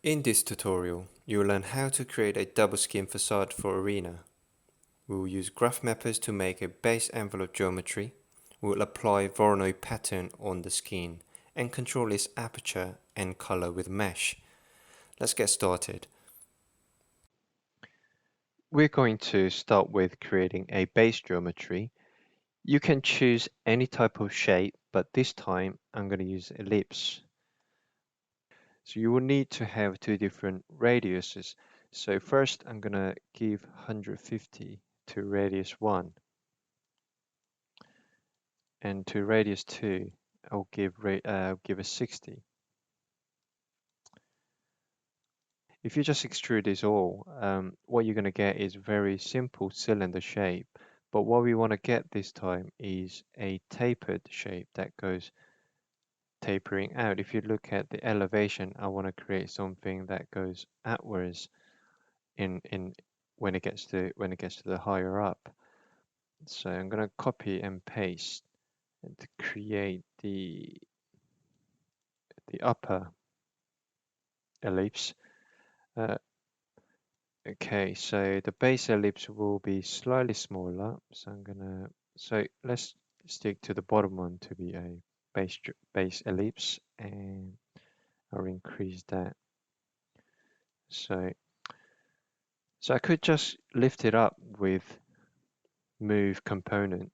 In this tutorial, you will learn how to create a double skin facade for Arena. We will use graph mappers to make a base envelope geometry. We will apply Voronoi pattern on the skin and control its aperture and color with mesh. Let's get started. We're going to start with creating a base geometry. You can choose any type of shape, but this time I'm going to use ellipse. So you will need to have two different radiuses. So first I'm going to give 150 to radius 1, and to radius 2 I'll give a 60. If you just extrude this all, what you're going to get is very simple cylinder shape. But what we want to get this time is a tapered shape that goes tapering out. If you look at the elevation, I want to create something that goes outwards in when it gets to the higher up. So I'm going to copy and paste and to create the upper ellipse. Uh, okay, so the base ellipse will be slightly smaller. So let's stick to the bottom one to be a base ellipse, and I'll increase that. So I could just lift it up with move component,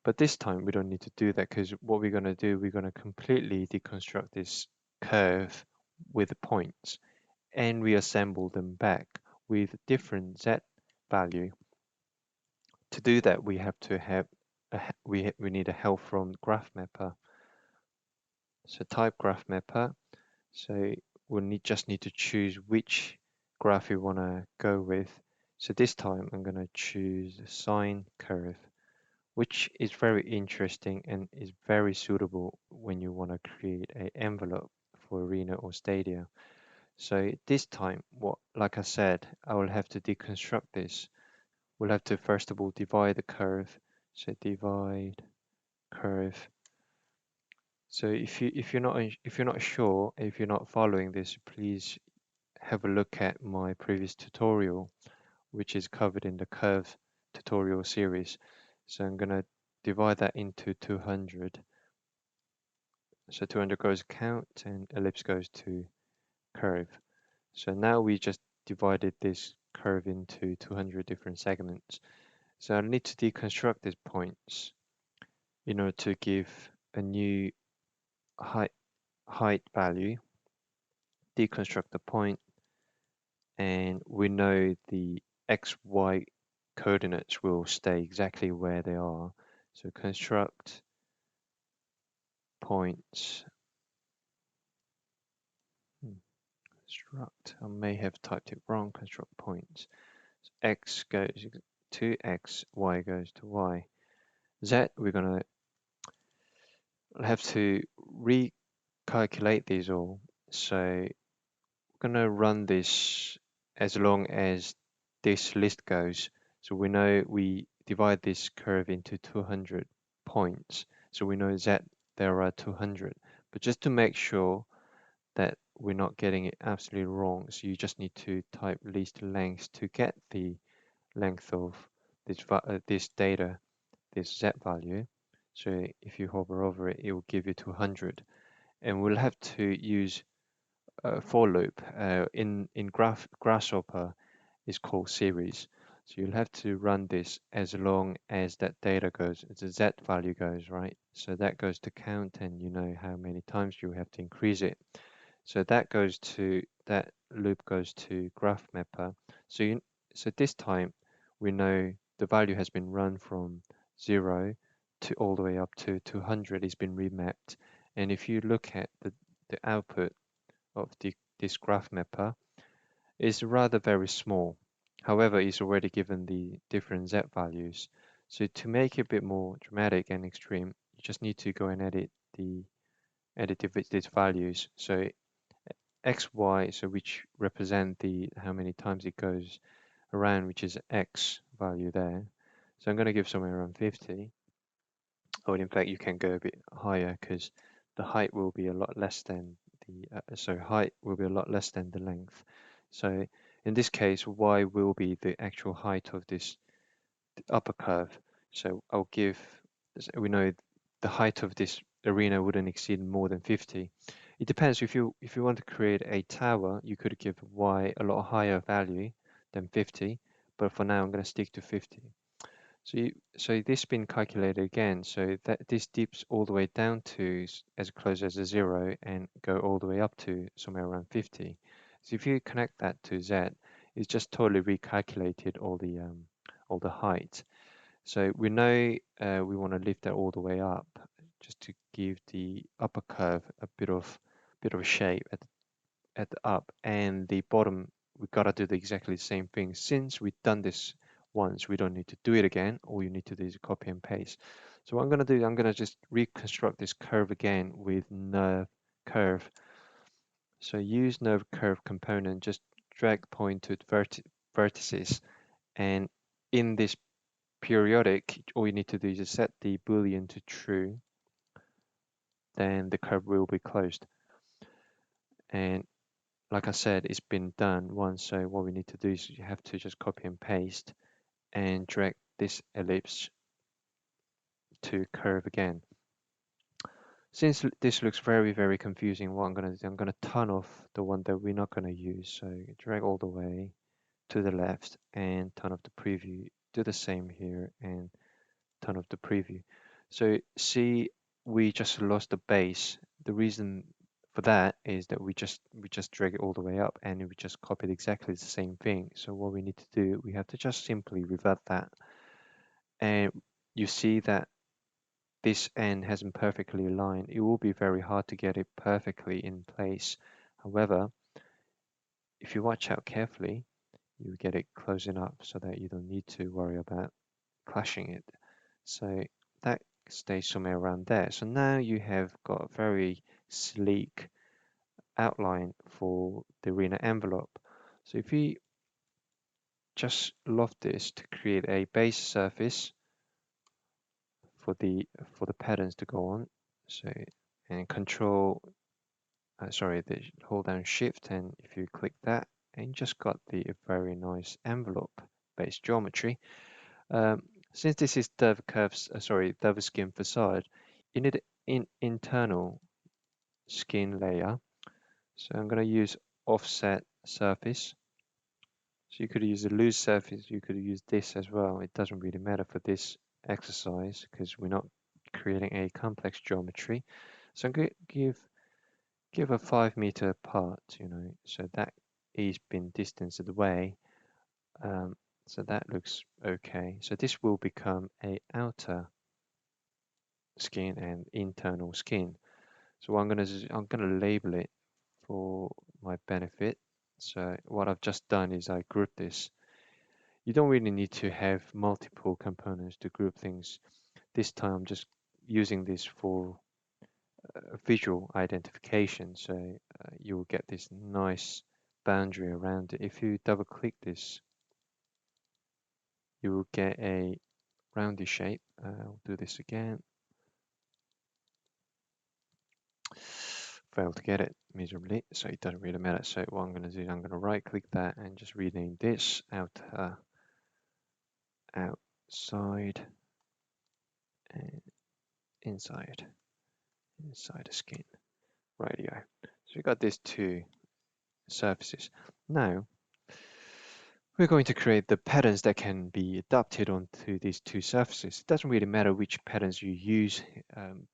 but this time we don't need to do that, because what we're going to do, we're going to completely deconstruct this curve with the points and reassemble them back with different z value. To do that, we have to have we need a help from graph mapper. So type graph mapper. So we'll just need to choose which graph we want to go with. So this time I'm going to choose sine curve, which is very interesting and is very suitable when you want to create an envelope for Arena or Stadia. So this time, like I said, I will have to deconstruct this. We'll have to first of all divide the curve. So divide curve. So if you're not sure, if you're not following this, please have a look at my previous tutorial, which is covered in the curve tutorial series. So I'm going to divide that into 200. So 200 goes count and ellipse goes to curve. So now we just divided this curve into 200 different segments. So I need to deconstruct these points in order to give a new height value, deconstruct the point, and we know the XY coordinates will stay exactly where they are. So construct points. Construct, I may have typed it wrong. Construct points. So X goes to X, Y goes to Y. Z, we're going to have to recalculate these all. So we're going to run this as long as this list goes. So we know we divide this curve into 200 points. So we know Z there are 200. But just to make sure that we're not getting it absolutely wrong, so you just need to type least length to get the length of this data, this Z value. So if you hover over it, it will give you 200. And we'll have to use a for loop. In Grasshopper is called series. So you'll have to run this as long as that data goes, as the Z value goes, right? So that goes to count, and you know how many times you have to increase it. So that loop goes to graph mapper. So this time we know the value has been run from 0 to all the way up to 200 has been remapped. And if you look at the output of this graph mapper, is rather very small. However, it's already given the different Z values. So to make it a bit more dramatic and extreme, you just need to go and edit these values. So X, Y, so which represent how many times it goes around, which is X value there. So I'm going to give somewhere around 50. Or in fact, you can go a bit higher because the height will be a lot less than the height will be a lot less than the length. So in this case, y will be the actual height of this upper curve. So I'll give, we know the height of this arena wouldn't exceed more than 50. It depends. If you want to create a tower, you could give y a lot higher value than 50, but for now I'm going to stick to 50. So this been calculated again, so that this dips all the way down to as close as a 0 and go all the way up to somewhere around 50. So if you connect that to z, it's just totally recalculated all the height. So we know we want to lift that all the way up, just to give the upper curve a bit of shape at the up, and the bottom we gotta do exactly the same thing. Since we've done this once, we don't need to do it again. All you need to do is copy and paste. So what I'm gonna do, I'm gonna just reconstruct this curve again with nerve curve. So use nerve curve component, just drag point to vertices, and in this periodic, all you need to do is just set the boolean to true, then the curve will be closed. And like I said, it's been done once, so what we need to do is you have to just copy and paste and drag this ellipse to curve again. Since this looks very confusing, what I'm going to do, I'm going to turn off the one that we're not going to use. So drag all the way to the left and turn off the preview. Do the same here and turn off the preview. So see, we just lost the base. The reason for that is that we just drag it all the way up and we just copied exactly the same thing. So what we need to do, we have to just simply revert that, and you see that this end hasn't perfectly aligned. It will be very hard to get it perfectly in place. However, if you watch out carefully, you get it closing up so that you don't need to worry about clashing it. So that stays somewhere around there. So now you have got a very sleek outline for the arena envelope. So if you just loft this to create a base surface for the patterns to go on, so and control, hold down shift, and if you click that, and you just got the very nice envelope based geometry. Um, since this is Dove skin facade, you need an internal skin layer. So I'm going to use offset surface. So you could use a loose surface, you could use this as well. It doesn't really matter for this exercise because we're not creating a complex geometry. So I'm going to give a 5 meter apart, so that is been distanced away. So that looks okay. So this will become a outer skin and internal skin. So what I'm gonna label it for my benefit. So what I've just done is I group this. You don't really need to have multiple components to group things. This time I'm just using this for visual identification. So you will get this nice boundary around it. If you double click this, you will get a roundy shape. I'll do this again. Failed to get it miserably, so it doesn't really matter. So what I'm going to do is I'm going to right click that and just rename this outside and inside the skin. Radio. So we got these two surfaces. Now we're going to create the patterns that can be adapted onto these two surfaces. It doesn't really matter which patterns you use,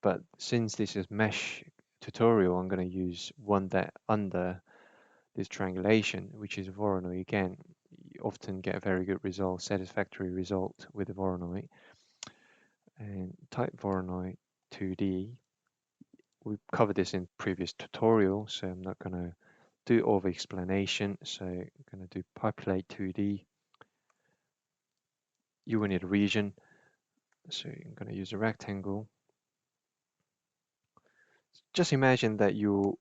but since this is mesh tutorial, I'm going to use one that under this triangulation, which is Voronoi again. You often get a very good result, satisfactory result with the Voronoi. And type Voronoi 2D. We've covered this in previous tutorial, so I'm not going to do all the explanation. So I'm going to do populate 2D. You will need a region. So I'm going to use a rectangle. Just imagine that you're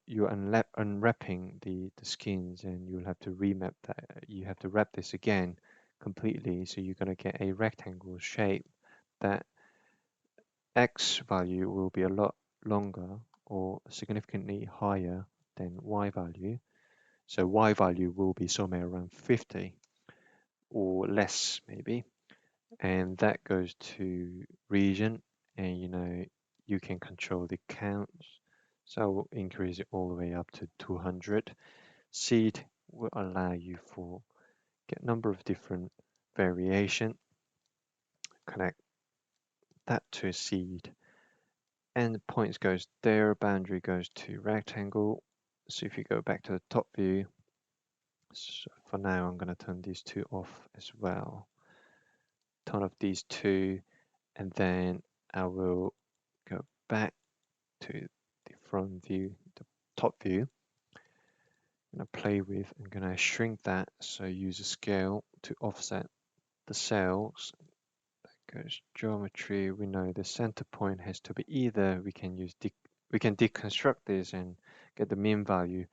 unwrapping the skins and you'll have to remap that. You have to wrap this again completely. So you're going to get a rectangle shape that X value will be a lot longer or significantly higher then y value. So y value will be somewhere around 50 or less maybe. And that goes to region, and you can control the counts. So I will increase it all the way up to 200. Seed will allow you for get number of different variation. Connect that to a seed, and the points goes there, boundary goes to rectangle. So if you go back to the top view, so for now I'm going to turn these two off as well. Turn off these two, and then I will go back to the front view, the top view. I'm going to play with, I'm going to shrink that, so use a scale to offset the cells. That goes geometry. We know the center point has to be either, we can deconstruct this and get the mean value,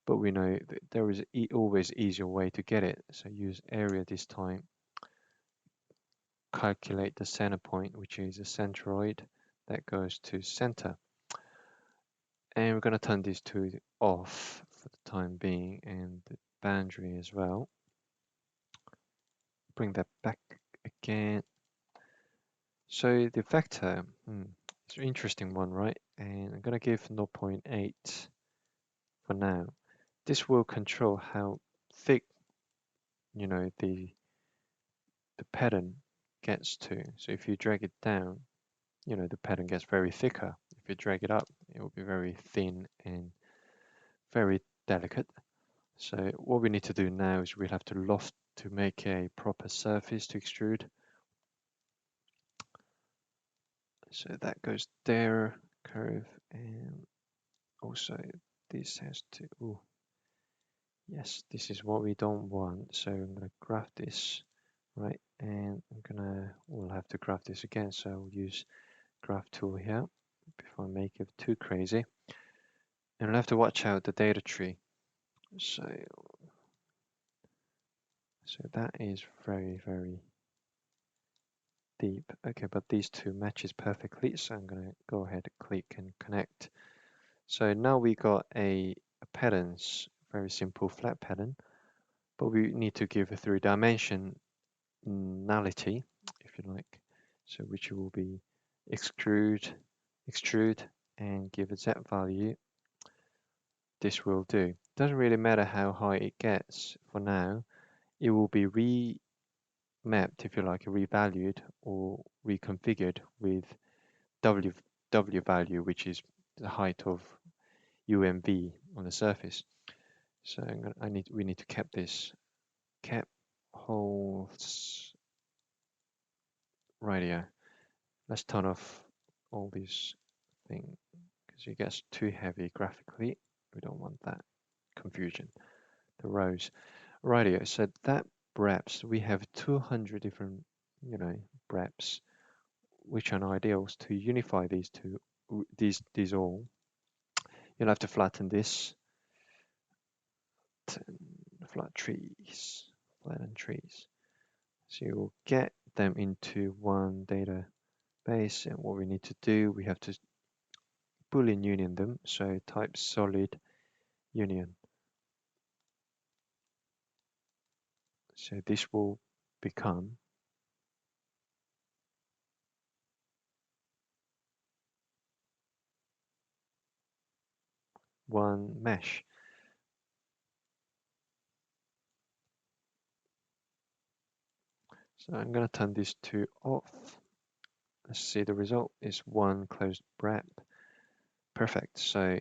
but we know that there is always easier way to get it. So use area this time, calculate the center point, which is a centroid that goes to center. And we're going to turn these two off for the time being, and the boundary as well. Bring that back again. So the vector, it's an interesting one, right? And I'm going to give 0.8 for now. This will control how thick, the pattern gets to. So if you drag it down, the pattern gets very thicker. If you drag it up, it will be very thin and very delicate. So what we need to do now is we'll have to loft to make a proper surface to extrude. So that goes there, curve, and also this has to, oh, yes, this is what we don't want. So I'm going to graph this, right? And we'll have to graph this again. So I'll use graph tool here before I make it too crazy. And I'll have to watch out the data tree. So that is very, very deep. Okay, but these two matches perfectly. So I'm going to go ahead and click and connect. So now we got a patterns, very simple flat pattern, but we need to give a 3-dimension nullity, if you like. So which will be extrude, and give a z value. This will do. Doesn't really matter how high it gets for now. It will be remapped, if you like, revalued or reconfigured with w value, which is the height of UMV on the surface. So we need to cap this. Cap holds radio. Let's turn off all these things because it gets too heavy graphically. We don't want that confusion. The rows. Radio. So that breps, we have 200 different, breps, which are ideals to unify these two, these all. You'll have to flatten this. Flatten trees. So you'll get them into one database, and what we need to do, we have to Boolean union them. So type solid union. So this will become one mesh. So I'm going to turn these two off. Let's see, the result is one closed brep. Perfect. So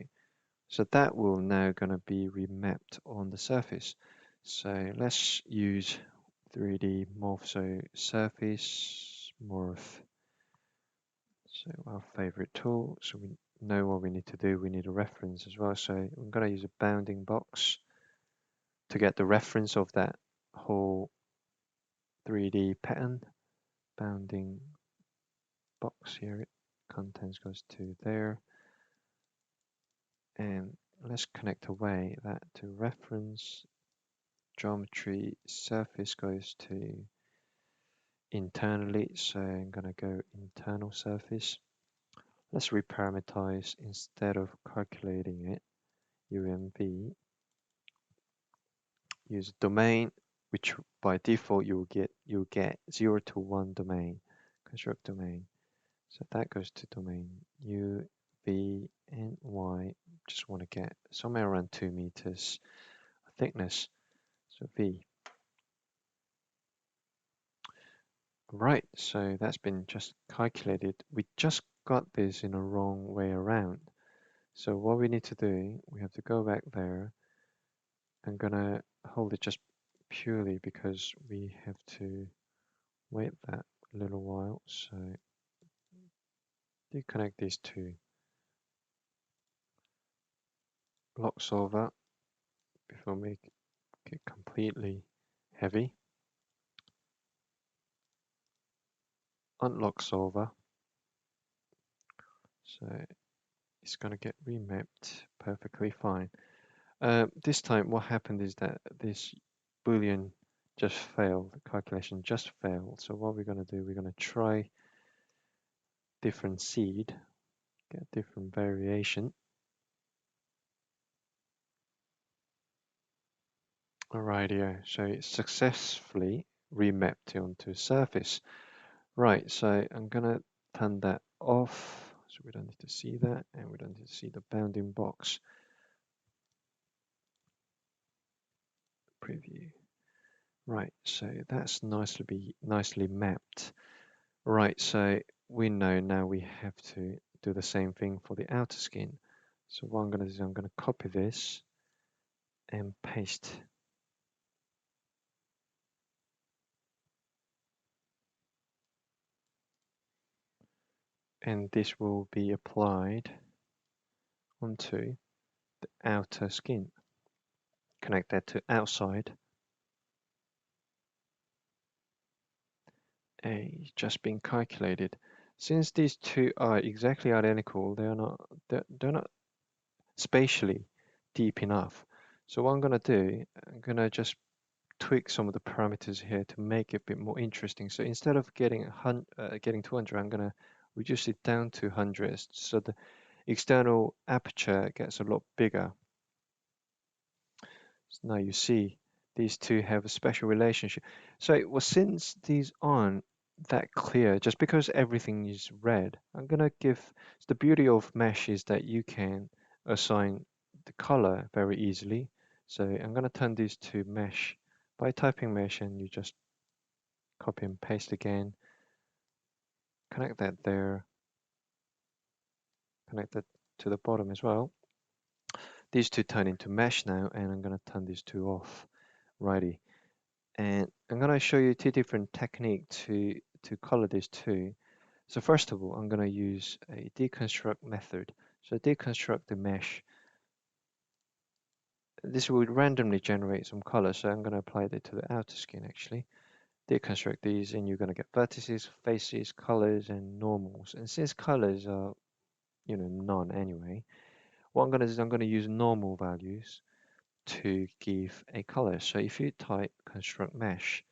that will now going to be remapped on the surface. So let's use 3D morph. So surface morph. So our favorite tool. So we know what we need to do. We need a reference as well. So I'm going to use a bounding box to get the reference of that whole 3D pattern. Bounding box here. Contents goes to there. And let's connect away that to reference. Geometry surface goes to internally, so I'm going to go internal surface. Let's reparameterize instead of calculating it. UMV, use domain, which by default you'll get 0 to 1 domain, construct domain. So that goes to domain U, V, and Y. Just want to get somewhere around 2 meters thickness. So V. Right, so that's been just calculated. We just got this in a wrong way around. So what we need to do, we have to go back there. I'm gonna hold it just purely because we have to wait that little while. So disconnect these two. Lock solver before we make it completely heavy. Unlock solver. So it's gonna get remapped perfectly fine. This time what happened is that this Boolean just failed, the calculation just failed. So what we're gonna do, we're gonna try different seed, get different variation. Alrighty, so it's successfully remapped onto surface. Right, so I'm gonna turn that off, so we don't need to see that, and we don't need to see the bounding box. Preview. Right, so that's nicely mapped. Right, so we know now we have to do the same thing for the outer skin. So what I'm gonna do is I'm gonna copy this and paste. And this will be applied onto the outer skin. Connect that to outside. A just been calculated. Since these two are exactly identical, they're not spatially deep enough. So what I'm gonna do, I'm gonna just tweak some of the parameters here to make it a bit more interesting. So instead of getting 200, I'm gonna reduce it down to 100, so the external aperture gets a lot bigger. So now you see these two have a special relationship. So well, since these aren't that clear, just because everything is red, I'm gonna give, the beauty of mesh is that you can assign the color very easily. So I'm gonna turn these to mesh by typing mesh, and you just copy and paste again, connect that there, connect that to the bottom as well. These two turn into mesh now, and I'm gonna turn these two off. Righty. And I'm going to show you two different techniques to color these two. So first of all, I'm going to use a deconstruct method. So deconstruct the mesh. This will randomly generate some color. So I'm going to apply that to the outer skin actually. Deconstruct these, and you're going to get vertices, faces, colors, and normals. And since colors are, none anyway, what I'm going to do is I'm going to use normal values to give a color. So if you type construct mesh,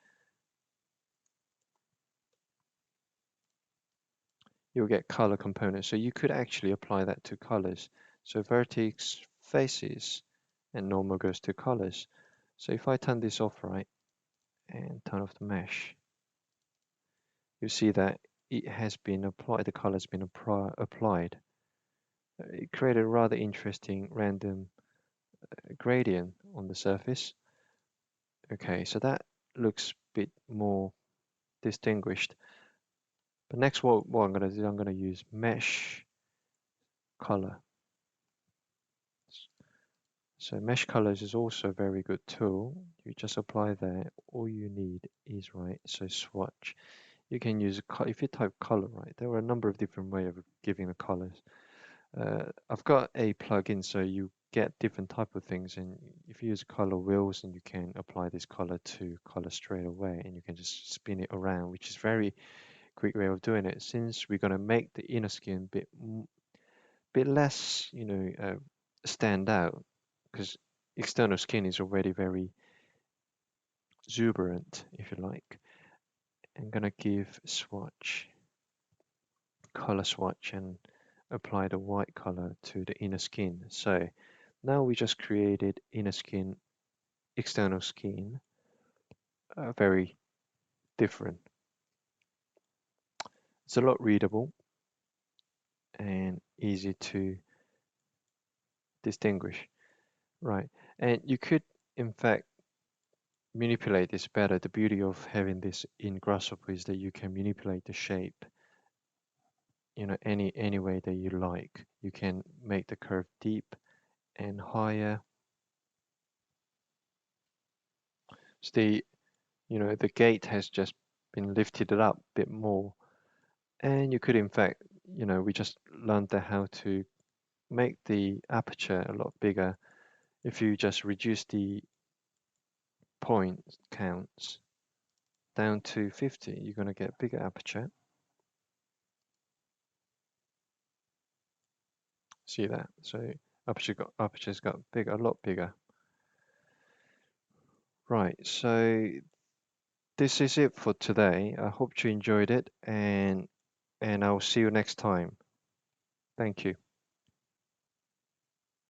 you'll get color components. So you could actually apply that to colors. So vertex, faces, and normal goes to colors. So if I turn this off right and turn off the mesh, you see that it has been applied, the color has been applied. It created a rather interesting random gradient on the surface. Okay, so that looks a bit more distinguished. But next, what I'm going to do, I'm going to use mesh color. So mesh colors is also a very good tool. You just apply there. All you need is right. So swatch. You can use if you type color right. There are a number of different ways of giving the colors. I've got a plugin so you get different type of things, and if you use color wheels, and you can apply this color to color straight away, and you can just spin it around, which is very quick way of doing it. Since we're gonna make the inner skin bit less, stand out, because external skin is already very exuberant, if you like. I'm gonna give swatch, color swatch, and apply the white color to the inner skin. So Now we just created inner skin, external skin, very different. It's a lot readable and easy to distinguish, right? And you could, in fact, manipulate this better. The beauty of having this in Grasshopper is that you can manipulate the shape, any way that you like. You can make the curve deep and higher. So the gate has just been lifted it up a bit more. And you could, in fact, we just learned that how to make the aperture a lot bigger. If you just reduce the point counts down to 50, you're going to get bigger aperture. See that? So aperture's got bigger, a lot bigger. Right, so this is it for today. I hope you enjoyed it, and I'll see you next time. Thank you.